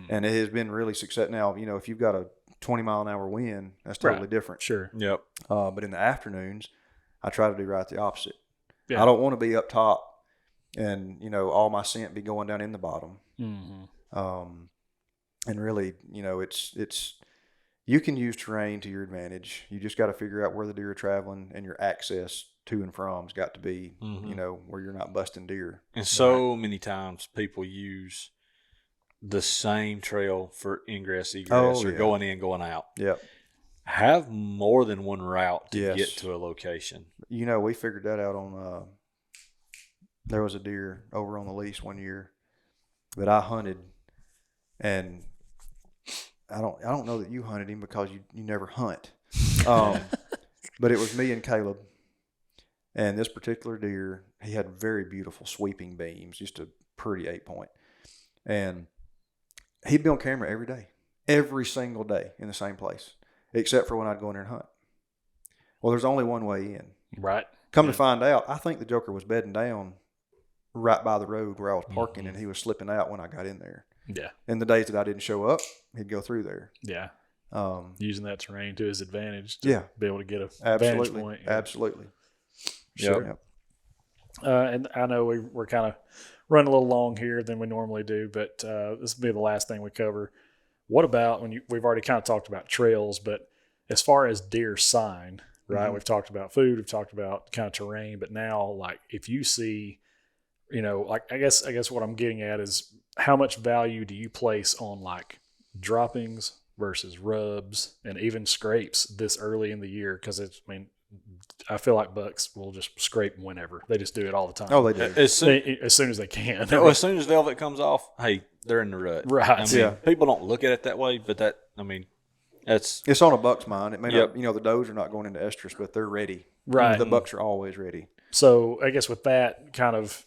and it has been really successful. Now, if you've got a 20-mile-an-hour wind, that's totally different. Sure. Yep. But in the afternoons, I try to do right the opposite. Yeah. I don't want to be up top and, all my scent be going down in the bottom. And really, it's you can use terrain to your advantage. You just got to figure out where the deer are traveling, and your access to and from's got to be, where you're not busting deer. And so many times people use the same trail for ingress, egress, or going in, going out. Yep. have more than one route to Yes. get to a location. You know, we figured that out on there was a deer over on the lease one year that I hunted, and I don't know that you hunted him because you never hunt. But it was me and Caleb, and this particular deer, he had very beautiful sweeping beams, just a pretty 8-point. And he'd be on camera every single day in the same place, except for when I'd go in there and hunt. Well, there's only one way in. Right. Come to find out, I think the Joker was bedding down right by the road where I was parking, and he was slipping out when I got in there. Yeah. And the days that I didn't show up, he'd go through there. Yeah. Using that terrain to his advantage to Yeah. be able to get a Absolutely. vantage point. Absolutely. Sure. Yep. And I know we're kind of running a little long here than we normally do, but this will be the last thing we cover. What about we've already kind of talked about trails, but as far as deer sign, right? Mm-hmm. We've talked about food, we've talked about kind of terrain, but now like if you see, like I guess what I'm getting at is how much value do you place on like droppings versus rubs and even scrapes this early in the year? Because I feel like bucks will just scrape whenever. They just do it all the time. Oh, they do. As soon as they can. as soon as velvet comes off, hey, they're in the rut. Right. Yeah. People don't look at it that way, but that's It's on a buck's mind. It may Yep. not, the does are not going into estrus, but they're ready. Right. The bucks are always ready. So I guess with that kind of,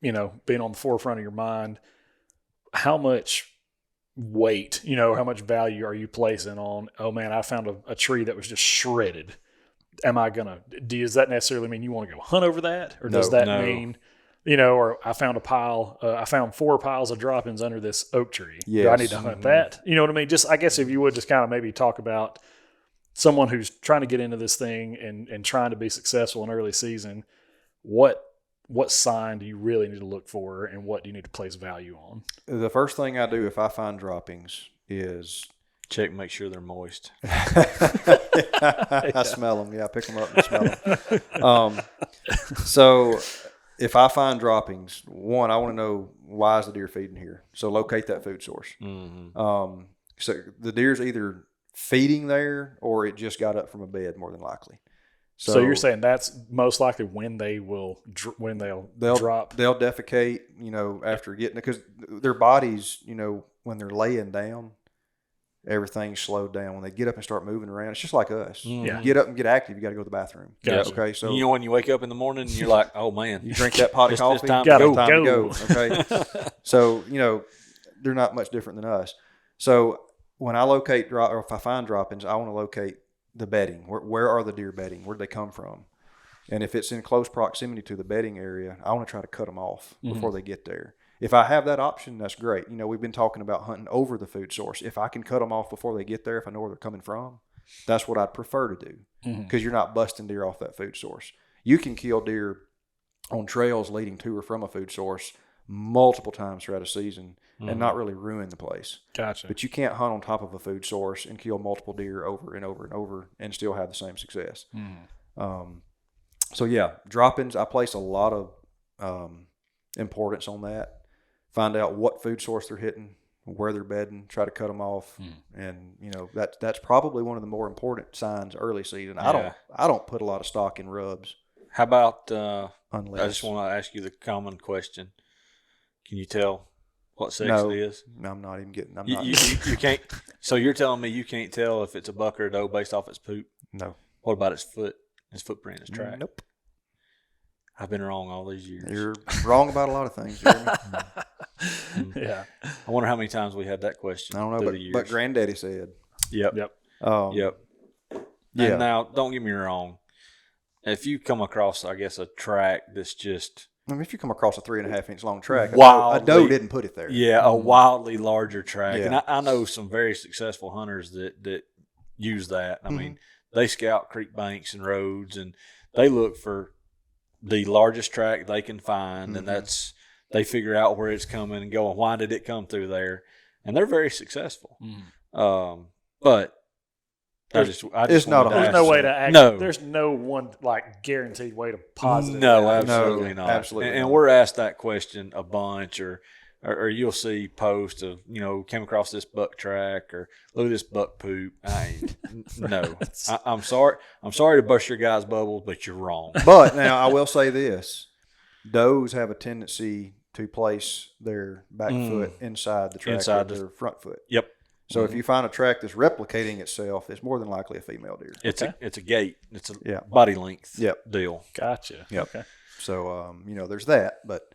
being on the forefront of your mind, how much weight, how much value are you placing on, oh man, I found a tree that was just shredded. Does that necessarily mean you want to go hunt over that? Or does that mean, or I found I found 4 piles of droppings under this oak tree. Yes. Do I need to hunt that? You know what I mean? Just, I guess if you would just kind of maybe talk about someone who's trying to get into this thing and trying to be successful in early season, what sign do you really need to look for and what do you need to place value on? The first thing I do if I find droppings is check, make sure they're moist. I smell them. Yeah, I pick them up and smell them. So if I find droppings, one, I want to know why is the deer feeding here. So locate that food source. Mm-hmm. So the deer's either feeding there or it just got up from a bed, more than likely. So you're saying that's most likely when they'll drop. They'll defecate, after getting it, because their bodies, when they're laying down, everything's slowed down. When they get up and start moving around, it's just like us. Yeah. Get up and get active. You got to go to the bathroom. Gotcha. Okay. So when you wake up in the morning, you're like, oh man, you drink that pot of coffee. It's time Gotta to go. Okay. So they're not much different than us. So when I locate or if I find droppings, I want to locate the bedding. Where are the deer bedding? Where'd they come from? And if it's in close proximity to the bedding area, I want to try to cut them off before they get there. If I have that option, that's great. We've been talking about hunting over the food source. If I can cut them off before they get there, if I know where they're coming from, that's what I'd prefer to do, because you're not busting deer off that food source. You can kill deer on trails leading to or from a food source multiple times throughout a season and not really ruin the place. Gotcha. But you can't hunt on top of a food source and kill multiple deer over and over and over and still have the same success. So yeah, droppings, I place a lot of importance on that. Find out what food source they're hitting, where they're bedding, try to cut them off. And that's probably one of the more important signs early season. Yeah. I don't put a lot of stock in rubs. How about Unless I just want to ask you the common question. Can you tell what sex it is? No, I'm not even getting. You can't. So you're telling me you can't tell if it's a buck or a doe based off its poop? No. What about its footprint, its track? Nope. I've been wrong all these years. You're wrong about a lot of things, Jeremy. Yeah. I wonder how many times we had that question. I don't know, but Granddaddy said. Yep. Yep. Yep. Yeah. And now, don't get me wrong. If you come across, I guess, a track that's just if you come across a 3.5 inch long track, Wildly, a doe didn't put it there. Yeah, a wildly larger track. Yeah. And I know some very successful hunters that use that. I mean, they scout creek banks and roads, and they look for the largest track they can find, and they figure out where it's coming and going, why did it come through there? And they're very successful. But There's no way to act. No. There's no one guaranteed way to positive. No, absolutely not. Absolutely and not. we're asked that question a bunch, or or you'll see posts of, came across this buck track or look at this buck poop. No, I'm sorry. I'm sorry to bust your guys' bubble, but you're wrong. But now I will say this: does have a tendency to place their back foot inside the track of their front foot. Yep. So if you find a track that's replicating itself, it's more than likely a female deer. It's a gait. It's a body length deal. Gotcha. Yep. Okay. So there's that, but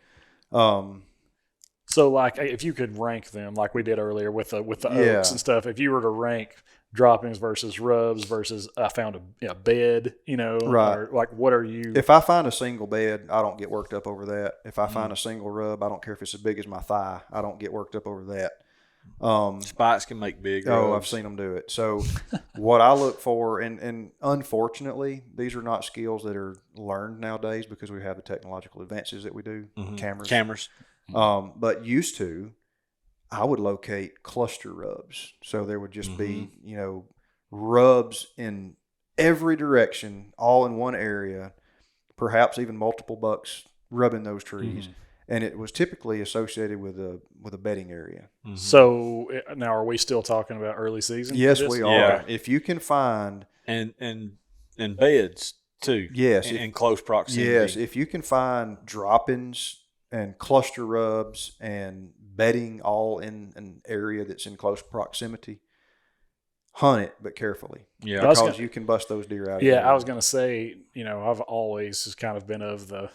so like if you could rank them like we did earlier with the oaks and stuff, if you were to rank droppings versus rubs versus I found a bed, right? Or like what are you? If I find a single bed, I don't get worked up over that. If I find a single rub, I don't care if it's as big as my thigh. I don't get worked up over that. Spikes can make big rubs. Oh, I've seen them do it. So what I look for, and unfortunately, these are not skills that are learned nowadays because we have the technological advances that we do, cameras. But used to, I would locate cluster rubs. So there would just be, rubs in every direction, all in one area, perhaps even multiple bucks rubbing those trees. And it was typically associated with a bedding area. So now, are we still talking about early season? Yes, we are. Yeah. If you can find and beds too. Yes, in close proximity. Yes, if you can find droppings and cluster rubs and bedding all in an area that's in close proximity, hunt it, but carefully. Yeah, because you can bust those deer out. Yeah, I was going to say, I've always just kind of been of the.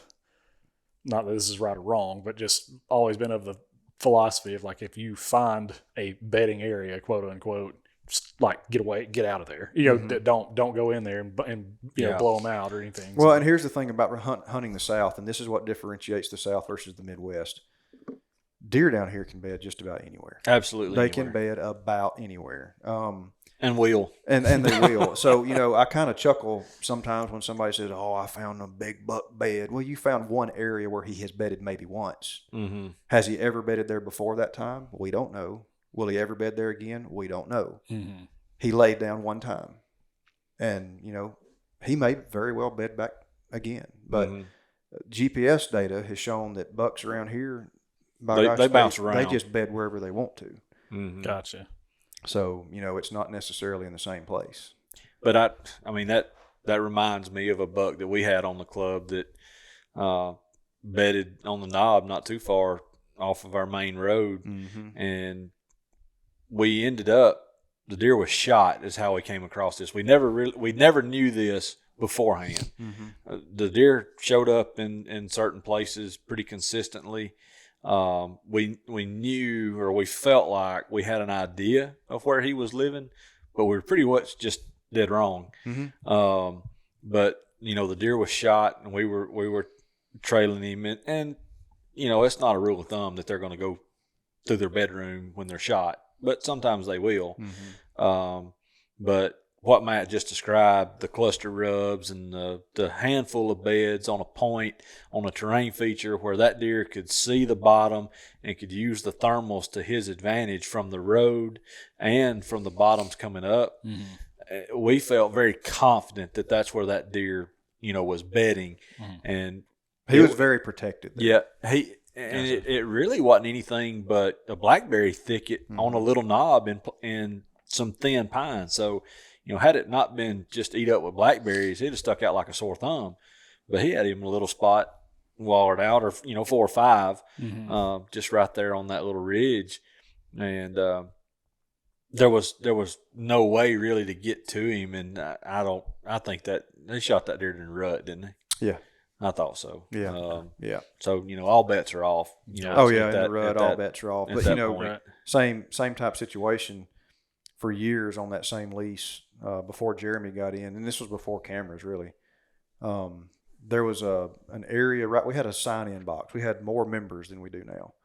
Not that this is right or wrong, but just always been of the philosophy of like if you find a bedding area, quote unquote, like get out of there. Don't go in there and blow them out or anything. Well, and here's the thing about hunting the South, and this is what differentiates the South versus the Midwest. Deer down here can bed just about anywhere. Absolutely, they can bed about anywhere. And will. And they will. So, I kind of chuckle sometimes when somebody says, oh, I found a big buck bed. Well, you found one area where he has bedded maybe once. Mm-hmm. Has he ever bedded there before that time? We don't know. Will he ever bed there again? We don't know. Mm-hmm. He laid down one time. And, he may very well bed back again. But GPS data has shown that bucks around here, they bounce around. They just bed wherever they want to. Mm-hmm. Gotcha. So, it's not necessarily in the same place. But that reminds me of a buck that we had on the club that bedded on the knob not too far off of our main road. Mm-hmm. And we ended up, the deer was shot is how we came across this. We never knew this beforehand. Mm-hmm. The deer showed up in certain places pretty consistently. We knew, or we felt like we had an idea of where he was living, but we were pretty much just dead wrong. Mm-hmm. But the deer was shot, and we were trailing him, and it's not a rule of thumb that they're going to go through their bedroom when they're shot, but sometimes they will. Mm-hmm. But what Matt just described, the cluster rubs and the handful of beds on a point on a terrain feature where that deer could see the bottom and could use the thermals to his advantage from the road and from the bottoms coming up. Mm-hmm. We felt very confident that that's where that deer, was bedding. Mm-hmm. And he was very protected there. Yeah. It really wasn't anything but a blackberry thicket on a little knob and some thin pine. So, had it not been just eat up with blackberries, it'd have stuck out like a sore thumb. But he had him a little spot wallered out, or 4 or 5, just right there on that little ridge, and there was no way really to get to him. And I think that they shot that deer in the rut, didn't they? Yeah, I thought so. Yeah, yeah. So all bets are off. In the rut, all bets are off. But same type situation for years on that same lease. Before Jeremy got in, and this was before cameras really, there was an area, right? We had a sign-in box. We had more members than we do now,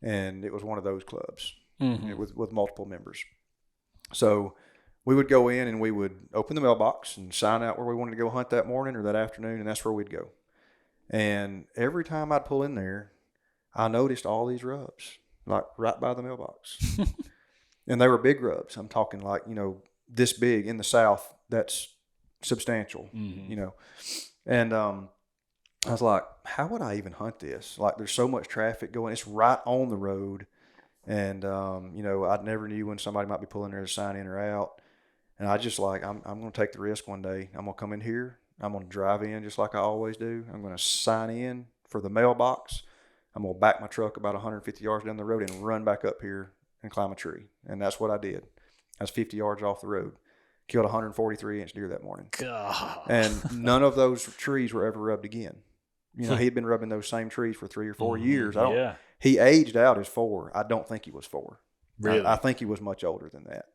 and it was one of those clubs with multiple members. So we would go in and we would open the mailbox and sign out where we wanted to go hunt that morning or that afternoon, and that's where we'd go. And every time I'd pull in there, I noticed all these rubs, like right by the mailbox. And they were big rubs. I'm talking like, this big. In the South, that's substantial, And I was like, how would I even hunt this? Like, there's so much traffic going. It's right on the road. And, I never knew when somebody might be pulling there to sign in or out. And I just like, I'm going to take the risk one day. I'm going to come in here. I'm going to drive in just like I always do. I'm going to sign in for the mailbox. I'm going to back my truck about 150 yards down the road and run back up here and climb a tree. And that's what I did. I was 50 yards off the road. Killed a 143-inch deer that morning. God. And none of those trees were ever rubbed again. He'd been rubbing those same trees for 3 or 4 years. He aged out as 4. I don't think he was 4. Really? I think he was much older than that.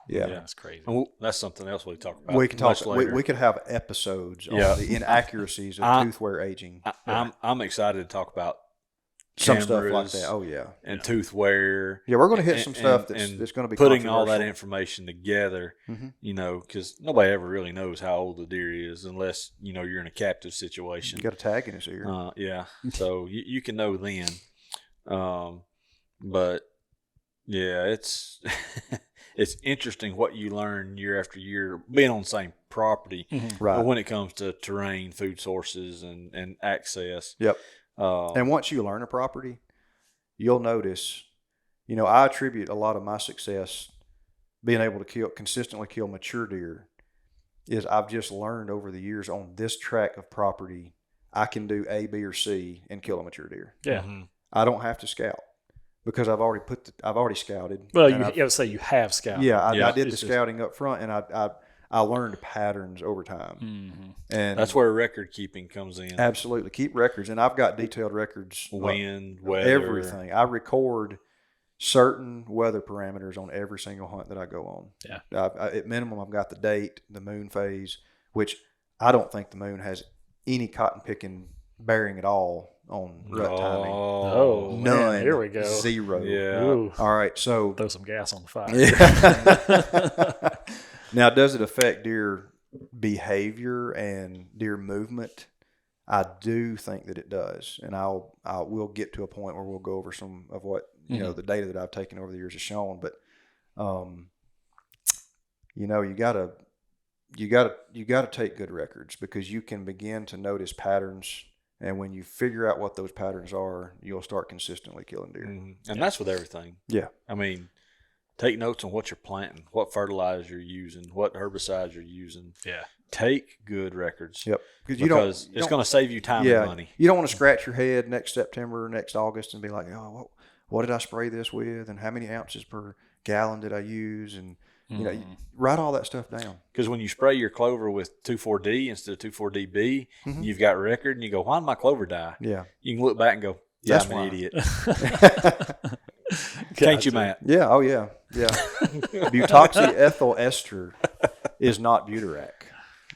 Yeah, that's crazy. And that's something else we talk about. We can talk. Later. We could have episodes on the inaccuracies of tooth wear aging. I'm excited to talk about some stuff like that. Oh yeah, and tooth wear. Yeah, we're going to hit some stuff that's going to be putting all that information together. Because nobody ever really knows how old the deer is unless you're in a captive situation. You got a tag in his ear. Yeah, so you can know then. But yeah, it's it's interesting what you learn year after year being on the same property. Right. But when it comes to terrain, food sources, and access. Yep. And once you learn a property, you'll notice, I attribute a lot of my success being able to consistently kill mature deer is I've just learned over the years on this tract of property, I can do A, B, or C and kill a mature deer. Yeah. I don't have to scout because I've already scouted. Well, you have to say you have scouted. Yeah, I did the scouting up front, and I learned patterns over time. And that's where record keeping comes in. Absolutely. Keep records. And I've got detailed records. Wind, weather. Everything. I record certain weather parameters on every single hunt that I go on. Yeah. At minimum, I've got the date, the moon phase, which I don't think the moon has any cotton picking bearing at all on rut timing. Oh, none. Man, here we go. 0. Yeah. Ooh. All right. So Throw some gas on the fire. Yeah. Now, does it affect deer behavior and deer movement? I do think that it does, and we'll get to a point where we'll go over some of what the data that I've taken over the years has shown. But you gotta take good records because you can begin to notice patterns, and when you figure out what those patterns are, you'll start consistently killing deer. And that's with everything. Yeah, I mean. Take notes on what you're planting, what fertilizer you're using, what herbicides you're using. Yeah. Take good records. Yep. Because it's going to save you time and money. You don't want to scratch your head next September, next August, and be like, oh, what did I spray this with, and how many ounces per gallon did I use, and write all that stuff down. Because when you spray your clover with 2,4-D instead of 2,4-DB, you've got record, and you go, why did my clover die? Yeah. You can look back and go, That's I'm why. an idiot. Can't you, Matt? Yeah. Oh, yeah. Yeah. Butoxyethyl ester is not Butarac.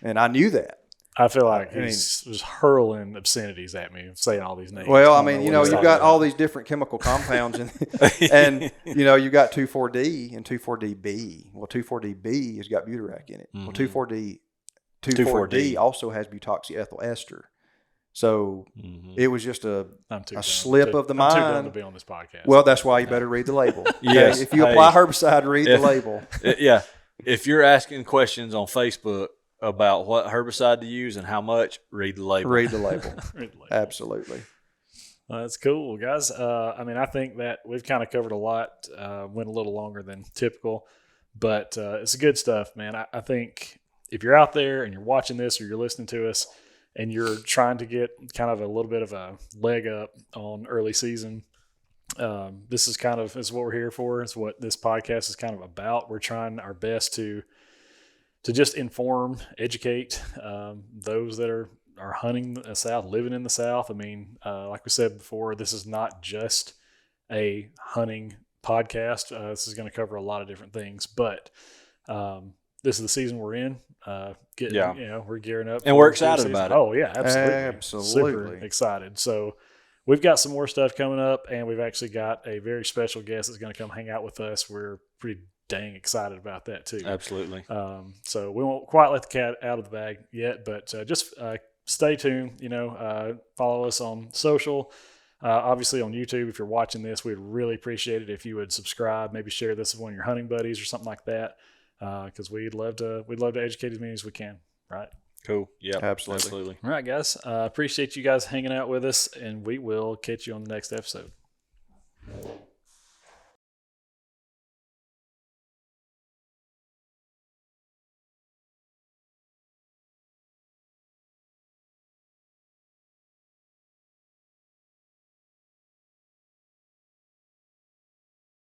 And I knew that. I feel like he's just hurling obscenities at me, saying all these names. Well, I mean, you've got all these different chemical compounds, and you got 2,4-D and 2,4-DB. Well, 2,4-DB has got Butarac in it. Well, 2,4-D also has butoxyethyl ester. So it was just a slip of the mind. I'm too dumb to be on this podcast. Well, that's why you better read the label. Yes. If you apply herbicide, read the label. Yeah. If you're asking questions on Facebook about what herbicide to use and how much, read the label. Read the label. Absolutely. That's cool, guys. I think that we've kind of covered a lot, went a little longer than typical, but it's good stuff, man. I think if you're out there and you're watching this or you're listening to us, and you're trying to get kind of a little bit of a leg up on early season, this is what we're here for. It's what this podcast is kind of about. We're trying our best to just inform, educate those that are hunting the South, living in the South. I mean, like we said before, this is not just a hunting podcast. This is going to cover a lot of different things, but this is the season we're in. We're gearing up. And we're excited about it. Oh, yeah, absolutely. Absolutely. Super excited. So we've got some more stuff coming up, and we've actually got a very special guest that's going to come hang out with us. We're pretty dang excited about that, too. Absolutely. So we won't quite let the cat out of the bag yet, but just stay tuned. Follow us on social. Obviously on YouTube, if you're watching this, we'd really appreciate it if you would subscribe, maybe share this with one of your hunting buddies or something like that. Because we'd love to educate as many as we can, right? Cool. Yeah, Absolutely. All right, guys. Appreciate you guys hanging out with us, and we will catch you on the next episode.